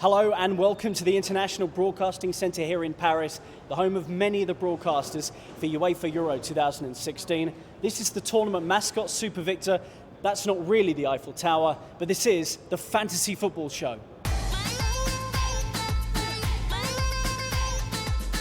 Hello and welcome to the International Broadcasting Centre here in Paris, the home of many of the broadcasters for UEFA EURO 2016. This is the tournament mascot, Super Victor. That's not really the Eiffel Tower, but this is the Fantasy Football Show.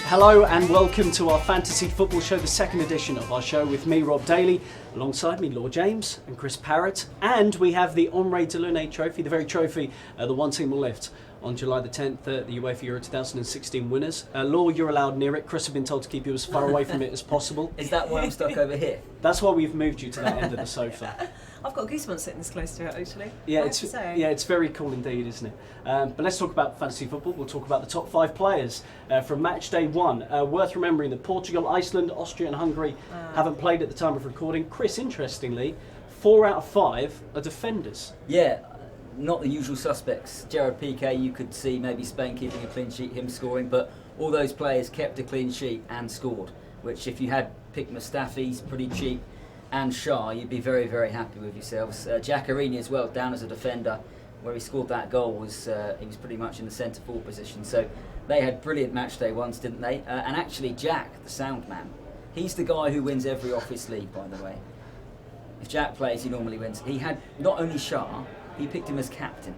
Hello and welcome to our Fantasy Football Show, the second edition of our show with me, Rob Daly, alongside me, Laure James and Chris Parrott. And we have the Henri Delaunay trophy, the very trophy the one team will lift on July the 10th, the UEFA Euro 2016 winners. Laure, you're allowed near it. Chris has been told to keep you as far away from it as possible. Is that why I'm stuck over here? That's why we've moved you to that end of the sofa. I've got goosebumps sitting this close to it, actually. Yeah, it's very cool indeed, isn't it? But let's talk about fantasy football. We'll talk about the top 5 players from match day 1. Worth remembering that Portugal, Iceland, Austria and Hungary haven't played at the time of recording. Chris, interestingly, 4 out of 5 are defenders. Yeah, not the usual suspects. Gerard Piqué, you could see maybe Spain keeping a clean sheet, him scoring, but all those players kept a clean sheet and scored, which if you had picked Mustafi's pretty cheap, and Shah, you'd be very, very happy with yourselves. Giaccherini as well, down as a defender, where he scored that goal, was he was pretty much in the centre forward position. So they had brilliant match day ones, didn't they? And actually Jack, the sound man, he's the guy who wins every Office League, by the way. If Jack plays, he normally wins. He had not only Shah, he picked him as captain.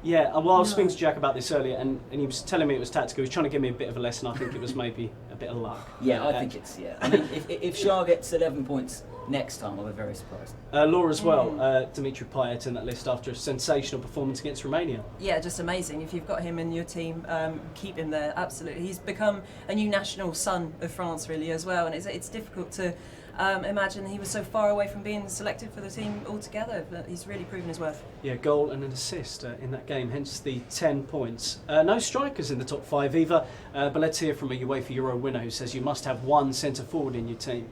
Yeah, well, I was speaking to Jack about this earlier, and he was telling me it was tactical. He was trying to give me a bit of a lesson. I think it was maybe a bit of luck. Yeah, I think it's, yeah. I mean, if Shah gets 11 points next time, I'll be very surprised. Laure as well, Dimitri Payet in that list after a sensational performance against Romania. Yeah, just amazing. If you've got him in your team, keep him there, absolutely. He's become a new national son of France, really, as well, and it's difficult to imagine he was so far away from being selected for the team altogether, but he's really proven his worth. Yeah, goal and an assist in that game, hence the 10 points. No strikers in the top 5 either, but let's hear from a UEFA Euro winner who says you must have one centre forward in your team.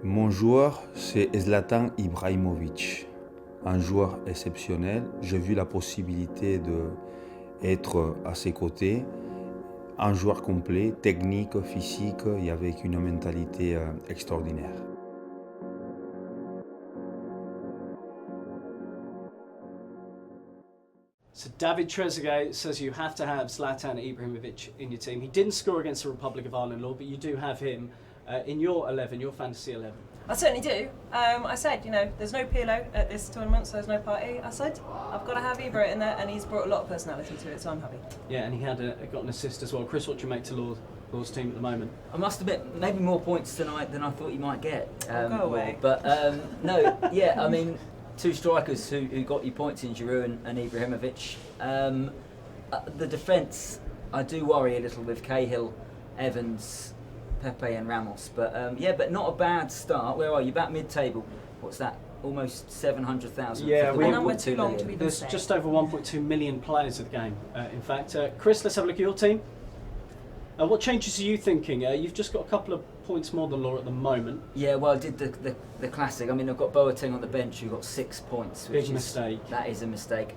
Mon joueur, c'est Zlatan Ibrahimovic, un joueur exceptionnel. J'ai vu la possibilité d'être à ses côtés, un joueur complet, technique, physique et avec une mentalité extraordinaire. So David Trezeguet says you have to have Zlatan Ibrahimovic in your team. He didn't score against the Republic of Ireland, Laure, but you do have him in your 11, your fantasy 11. I certainly do. I said, there's no Pirlo at this tournament, so there's no party. I said, I've got to have Ibra in there, and he's brought a lot of personality to it, so I'm happy. Yeah, and he had got an assist as well. Chris, what do you make to Laure's team at the moment? I must admit, maybe more points tonight than I thought you might get. Go away. But no, yeah, I mean, 2 strikers who got you points in Giroud and Ibrahimovic. The defence, I do worry a little with Cahill, Evans, Pepe and Ramos, but yeah, but not a bad start. Where are you? About mid-table. What's that? Almost 700,000. Yeah, we're too long to be there's just over 1.2 million players of the game. In fact, Chris, let's have a look at your team. What changes are you thinking? You've just got a couple of points more than Laure at the moment. Yeah, well, I did the classic. I mean, I've got Boateng on the bench who got 6 points. Big mistake. That is a mistake.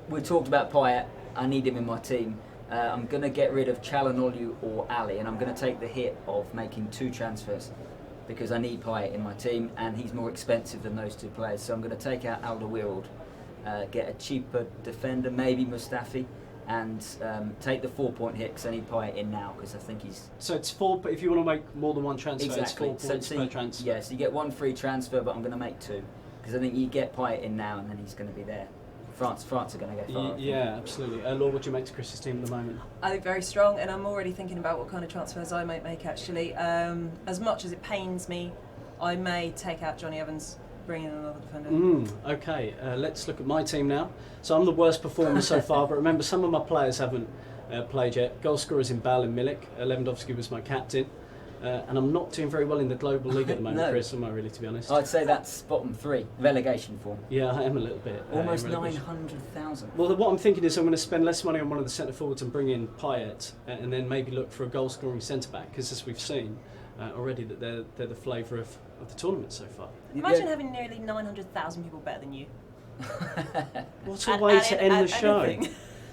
We talked about Payet. I need him in my team. I'm going to get rid of Çalhanoğlu or Ali, and I'm going to take the hit of making 2 transfers because I need Payet in my team, and he's more expensive than those 2 players. So I'm going to take out Alderweireld, get a cheaper defender, maybe Mustafi, and take the 4-point hit because I need Payet in now because I think he's... So it's 4, but if you want to make more than one transfer, exactly. It's 4 points per transfer. Yeah, so you get 1 free transfer, but I'm going to make 2 because I think you get Payet in now and then he's going to be there. France are going to go far. Yeah, absolutely. Laure, what do you make to Chris's team at the moment? I think very strong, and I'm already thinking about what kind of transfers I might make, actually. As much as it pains me, I may take out Johnny Evans, bring in another defender. Okay, let's look at my team now. So I'm the worst performer so far, but remember, some of my players haven't played yet. Goal scorers in Bale and Milik. Lewandowski was my captain. And I'm not doing very well in the global league at the moment, No. Chris, am I really, to be honest? I'd say that's bottom 3, relegation form. Yeah, I am a little bit. Almost 900,000. Well, what I'm thinking is I'm going to spend less money on one of the centre forwards and bring in Payet, and then maybe look for a goal scoring centre back, because as we've seen already, that they're the flavour of the tournament so far. Imagine having nearly 900,000 people better than you. What a way to end the show.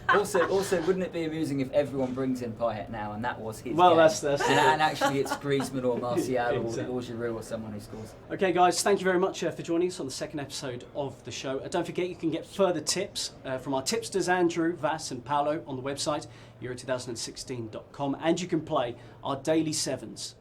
Also, wouldn't it be amusing if everyone brings in Parrott now, and that was his Well, game? that's and actually it's Griezmann or Martial Exactly. or Giroud or someone who scores. Okay, guys, thank you very much for joining us on the second episode of the show. Don't forget, you can get further tips from our tipsters Andrew, Vas and Paolo on the website, euro2016.com, and you can play our daily sevens